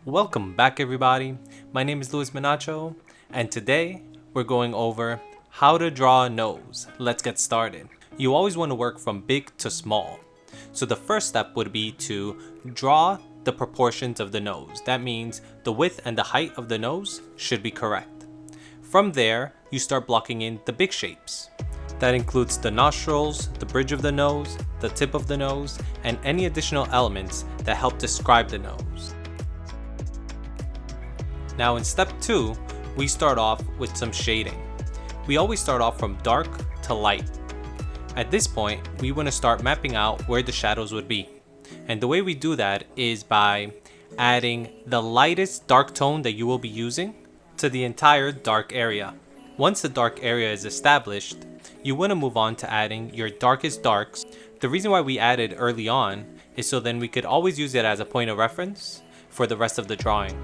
Welcome back everybody, my name is Luis Minacho, and today we're going over how to draw a nose. Let's get started. You always want to work from big to small. So the first step would be to draw the proportions of the nose. That means the width and the height of the nose should be correct. From there, you start blocking in the big shapes. That includes the nostrils, the bridge of the nose, the tip of the nose, and any additional elements that help describe the nose. Now in step 2, we start off with some shading. We always start off from dark to light. At this point, we want to start mapping out where the shadows would be. And the way we do that is by adding the lightest dark tone that you will be using to the entire dark area. Once the dark area is established, you want to move on to adding your darkest darks. The reason why we added early on is so then we could always use it as a point of reference for the rest of the drawing.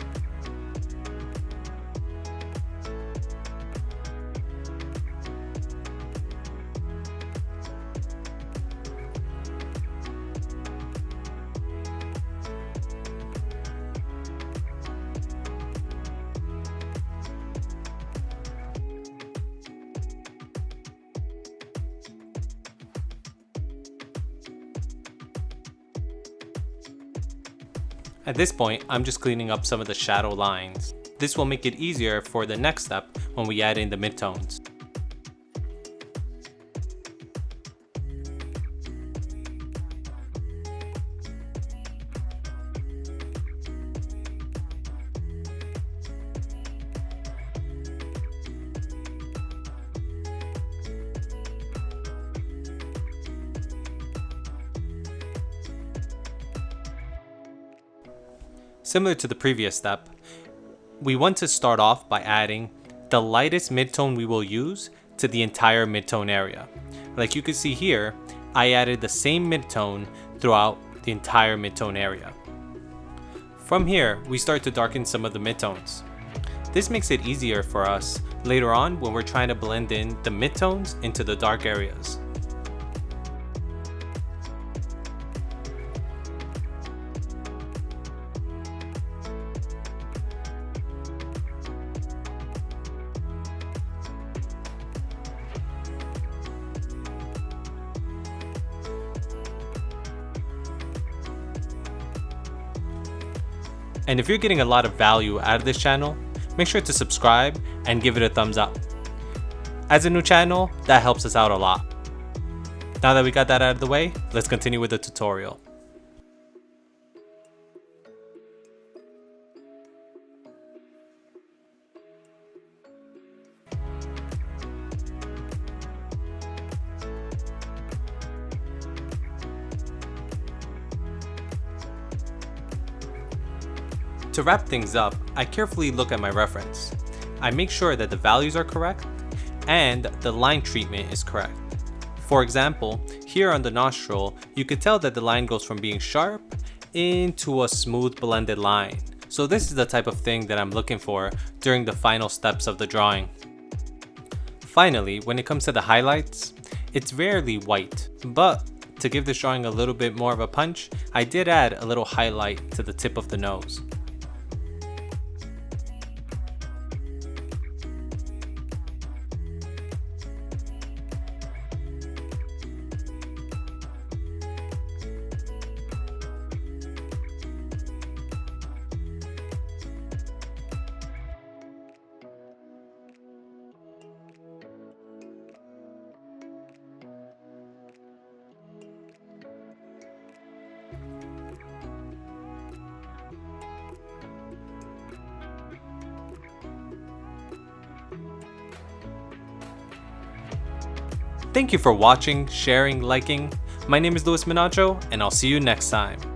At this point, I'm just cleaning up some of the shadow lines. This will make it easier for the next step when we add in the midtones. Similar to the previous step, we want to start off by adding the lightest midtone we will use to the entire midtone area. Like you can see here, I added the same midtone throughout the entire midtone area. From here, we start to darken some of the midtones. This makes it easier for us later on when we're trying to blend in the midtones into the dark areas. And if you're getting a lot of value out of this channel, make sure to subscribe and give it a thumbs up. As a new channel, that helps us out a lot. Now that we got that out of the way, let's continue with the tutorial. To wrap things up, I carefully look at my reference. I make sure that the values are correct and the line treatment is correct. For example, here on the nostril, you could tell that the line goes from being sharp into a smooth blended line. So this is the type of thing that I'm looking for during the final steps of the drawing. Finally, when it comes to the highlights, it's rarely white, but to give this drawing a little bit more of a punch, I did add a little highlight to the tip of the nose. Thank you for watching, sharing, liking. My name is Luis Minacho, and I'll see you next time.